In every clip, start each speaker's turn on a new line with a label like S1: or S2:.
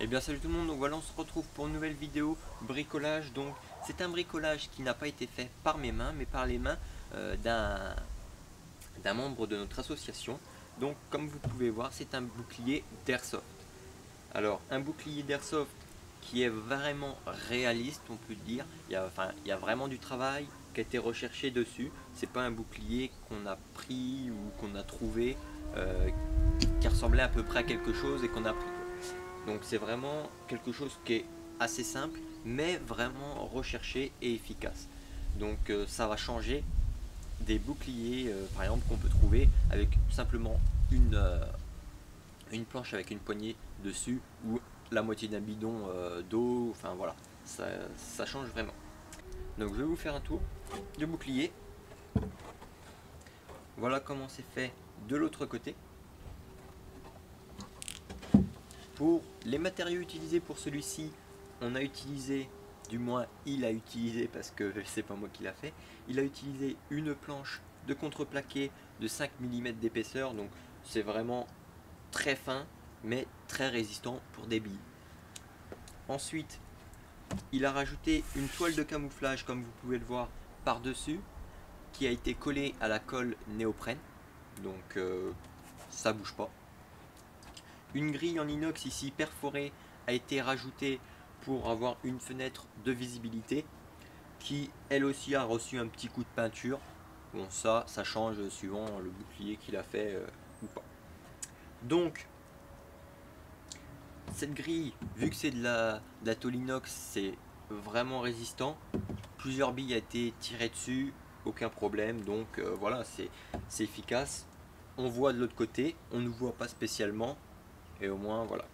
S1: Eh bien salut tout le monde, donc voilà on se retrouve pour une nouvelle vidéo bricolage. Donc c'est un bricolage qui n'a pas été fait par mes mains mais par les mains d'un membre de notre association. Donc comme vous pouvez voir, c'est un bouclier d'airsoft. Alors un bouclier d'airsoft qui est vraiment réaliste, on peut dire. Il y a vraiment du travail qui a été recherché dessus. C'est pas un bouclier qu'on a pris ou qu'on a trouvé qui ressemblait à peu près à quelque chose et qu'on a pris. Donc c'est vraiment quelque chose qui est assez simple mais vraiment recherché et efficace. Donc ça va changer des boucliers par exemple qu'on peut trouver avec simplement une planche avec une poignée dessus ou la moitié d'un bidon d'eau. Enfin voilà, ça change vraiment. Donc je vais vous faire un tour du bouclier. Voilà comment c'est fait de l'autre côté. Pour les matériaux utilisés pour celui-ci, on a utilisé, du moins il a utilisé parce que c'est pas moi qui l'a fait, il a utilisé une planche de contreplaqué de 5 mm d'épaisseur, donc c'est vraiment très fin mais très résistant pour des billes. Ensuite, il a rajouté une toile de camouflage comme vous pouvez le voir par dessus qui a été collée à la colle néoprène, donc ça bouge pas. Une grille en inox ici perforée a été rajoutée pour avoir une fenêtre de visibilité qui elle aussi a reçu un petit coup de peinture. Bon ça change suivant le bouclier qu'il a fait ou pas. Donc cette grille, vu que c'est de la tôle inox, c'est vraiment résistant. Plusieurs billes ont été tirées dessus, aucun problème. Donc voilà, c'est efficace. On voit de l'autre côté, on ne voit pas spécialement. Et au moins voilà.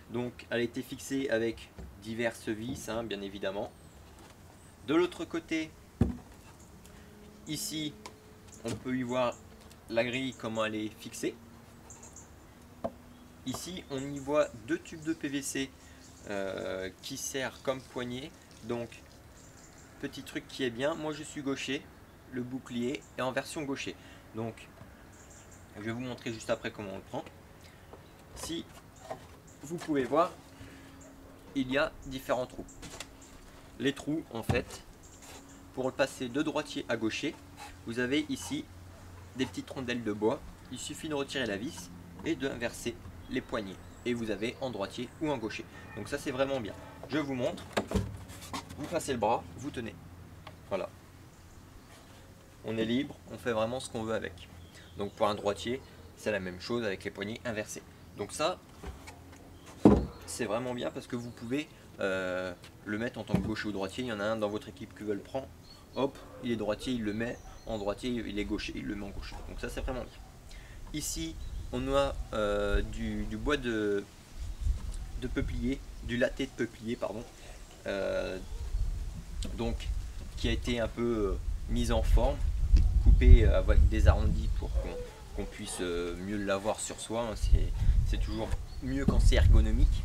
S1: Donc elle a été fixée avec diverses vis hein, bien évidemment. De l'autre côté, ici on peut y voir la grille, comment elle est fixée. Ici on y voit deux tubes de PVC qui servent comme poignée. Donc petit truc qui est bien, moi je suis gaucher, le bouclier est en version gaucher. Donc je vais vous montrer juste après comment on le prend. Si vous pouvez voir, il y a différents trous. Les trous en fait, pour le passer de droitier à gaucher, vous avez ici des petites rondelles de bois. Il suffit de retirer la vis et d'inverser les poignées et vous avez en droitier ou en gaucher. Donc ça c'est vraiment bien. Je vous montre. Vous passez le bras, vous tenez. Voilà. On est libre, on fait vraiment ce qu'on veut avec. Donc pour un droitier, c'est la même chose avec les poignées inversées. Donc ça, c'est vraiment bien parce que vous pouvez le mettre en tant que gaucher ou droitier. Il y en a un dans votre équipe qui veut le prendre. Hop, il est droitier, il le met. En droitier, il est gaucher, il le met en gaucher. Donc ça, c'est vraiment bien. Ici, on a du bois de peuplier, du latte de peuplier, pardon. Donc, qui a été un peu mis en forme, coupé avec des arrondis pour qu'on puisse mieux l'avoir sur soi. Hein. C'est toujours mieux quand c'est ergonomique.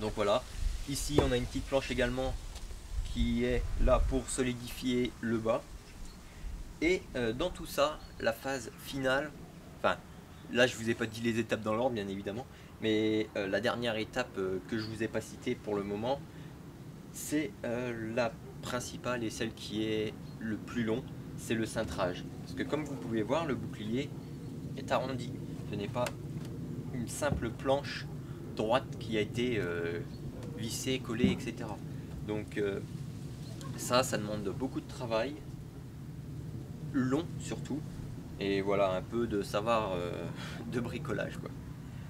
S1: Donc voilà, ici on a une petite planche également qui est là pour solidifier le bas. Et dans tout ça, la phase finale, enfin là je vous ai pas dit les étapes dans l'ordre bien évidemment, mais la dernière étape que je vous ai pas citée pour le moment, c'est la principale et celle qui est le plus long, c'est le cintrage. Parce que comme vous pouvez voir, le bouclier est arrondi, ce n'est pas une simple planche droite qui a été vissée, collée, etc. Donc ça demande beaucoup de travail, long surtout, et voilà un peu de savoir de bricolage quoi.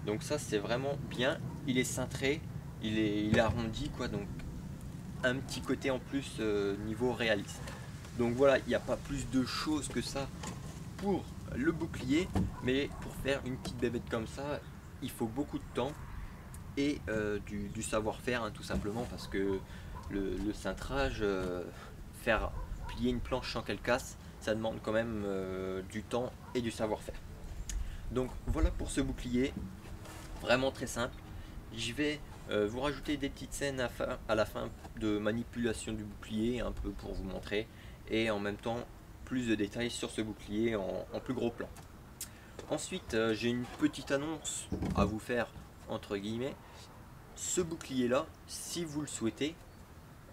S1: Donc ça c'est vraiment bien, il est cintré, il est arrondi quoi, donc un petit côté en plus niveau réaliste. Donc voilà, il n'y a pas plus de choses que ça pour le bouclier, mais pour faire une petite bébête comme ça, il faut beaucoup de temps et du savoir-faire hein, tout simplement, parce que le cintrage, faire plier une planche sans qu'elle casse, ça demande quand même du temps et du savoir-faire. Donc voilà pour ce bouclier, vraiment très simple. Je vais vous rajouter des petites scènes à la fin de manipulation du bouclier, un peu pour vous montrer, et en même temps plus de détails sur ce bouclier en plus gros plan. Ensuite j'ai une petite annonce à vous faire entre guillemets. ce bouclier là, si vous le souhaitez,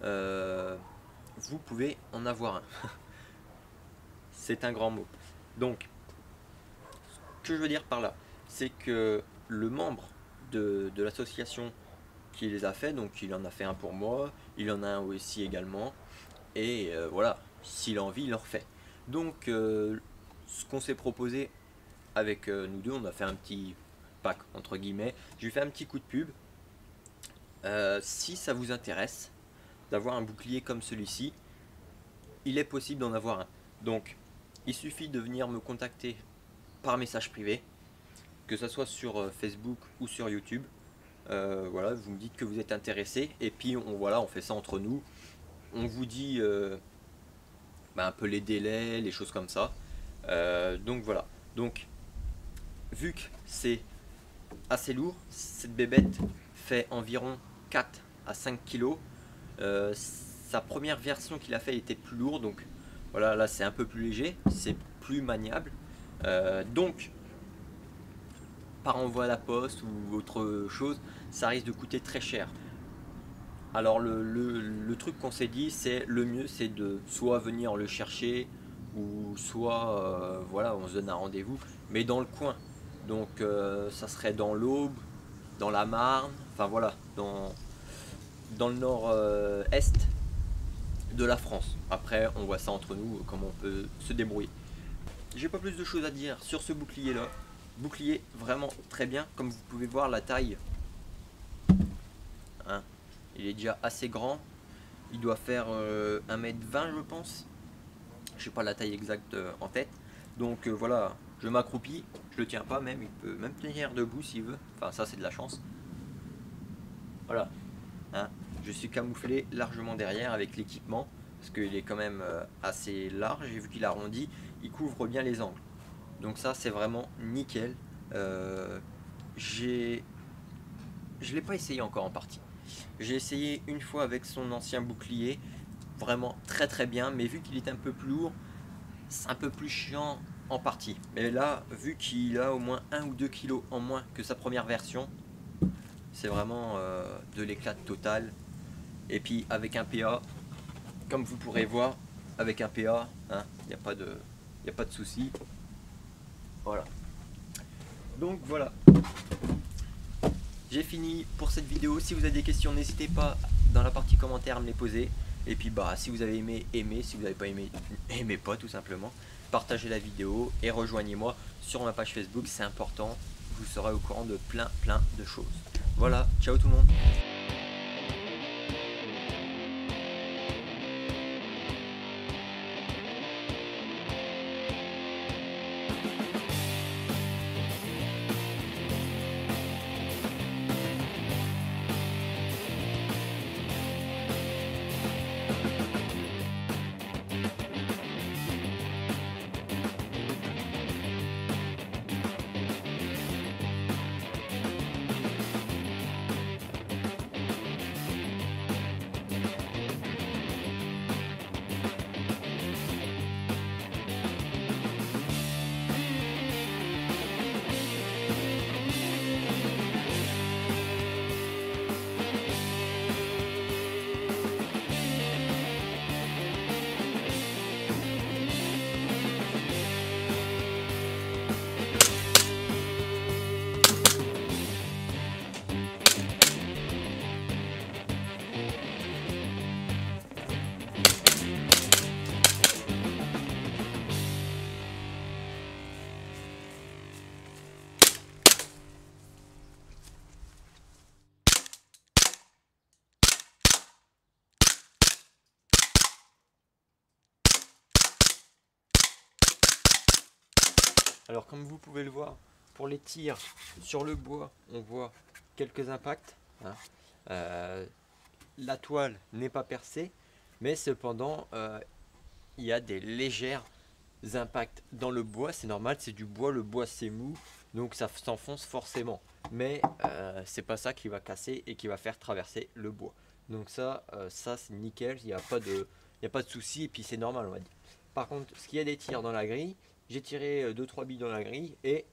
S1: vous pouvez en avoir un. C'est un grand mot. Donc, ce que je veux dire par là, c'est que le membre de l'association qui les a fait, donc il en a fait un pour moi, il en a un aussi également, et voilà, s'il a envie, il en refait. Donc, ce qu'on s'est proposé avec nous deux, on a fait un petit pack entre guillemets, je lui fais un petit coup de pub. Si ça vous intéresse d'avoir un bouclier comme celui-ci, il est possible d'en avoir un. Donc, il suffit de venir me contacter par message privé, que ce soit sur Facebook ou sur YouTube. Voilà, vous me dites que vous êtes intéressé, et puis on fait ça entre nous. On vous dit un peu les délais, les choses comme ça. Donc voilà. Donc, vu que c'est assez lourd, cette bébête fait environ 4 à 5 kg. Sa première version qu'il a fait était plus lourde, donc voilà, là c'est un peu plus léger, c'est plus maniable. Donc, par envoi à la poste ou autre chose, ça risque de coûter très cher. Alors le truc qu'on s'est dit, c'est le mieux, c'est de soit venir le chercher, ou soit voilà, on se donne un rendez-vous, mais dans le coin. Donc ça serait dans l'Aube, dans la Marne, enfin voilà, dans le nord-est de la France. Après, on voit ça entre nous, comment on peut se débrouiller. J'ai pas plus de choses à dire sur ce bouclier là. Bouclier vraiment très bien, comme vous pouvez voir la taille, hein, il est déjà assez grand, il doit faire 1,20 m je pense, je sais pas la taille exacte en tête. Donc voilà, je m'accroupis, je le tiens pas même, il peut même tenir debout s'il veut, enfin ça c'est de la chance. Voilà, hein, je suis camouflé largement derrière avec l'équipement, parce qu'il est quand même assez large, et vu qu'il arrondit, il couvre bien les angles. Donc ça c'est vraiment nickel. Je l'ai pas essayé encore en partie. J'ai essayé une fois avec son ancien bouclier, vraiment très très bien, mais vu qu'il est un peu plus lourd, c'est un peu plus chiant en partie. Mais là, vu qu'il a au moins 1 ou 2 kg en moins que sa première version, c'est vraiment de l'éclat total. Et puis avec un PA, comme vous pourrez voir, avec un PA, hein, il n'y a pas de souci. Voilà. Donc voilà. J'ai fini pour cette vidéo. Si vous avez des questions, n'hésitez pas dans la partie commentaires à me les poser. Et puis si vous avez aimé, aimez. Si vous n'avez pas aimé, aimez pas tout simplement. Partagez la vidéo et rejoignez-moi sur ma page Facebook, c'est important. Vous serez au courant de plein de choses. Voilà, ciao tout le monde. Alors comme vous pouvez le voir, pour les tirs sur le bois, on voit quelques impacts, hein. La toile n'est pas percée, mais cependant il y a des légers impacts dans le bois. C'est normal, c'est du bois, le bois c'est mou, donc ça s'enfonce forcément. Mais c'est pas ça qui va casser et qui va faire traverser le bois. Donc ça c'est nickel, il n'y a pas de souci, et puis c'est normal on va dire. Par contre, ce qu'il y a des tirs dans la grille, j'ai tiré 2-3 billes dans la grille et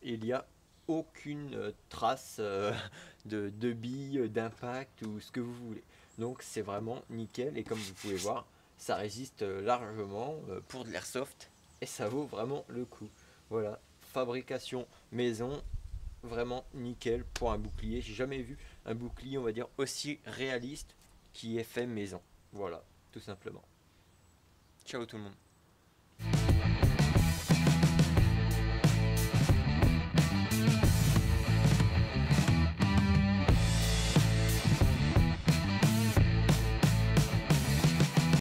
S1: il y a aucune trace de billes, d'impact ou ce que vous voulez. Donc c'est vraiment nickel et comme vous pouvez voir, ça résiste largement pour de l'airsoft et ça vaut vraiment le coup. Voilà, fabrication maison, vraiment nickel pour un bouclier. J'ai jamais vu un bouclier, on va dire, aussi réaliste qui est fait maison. Voilà, tout simplement. Ciao tout le monde.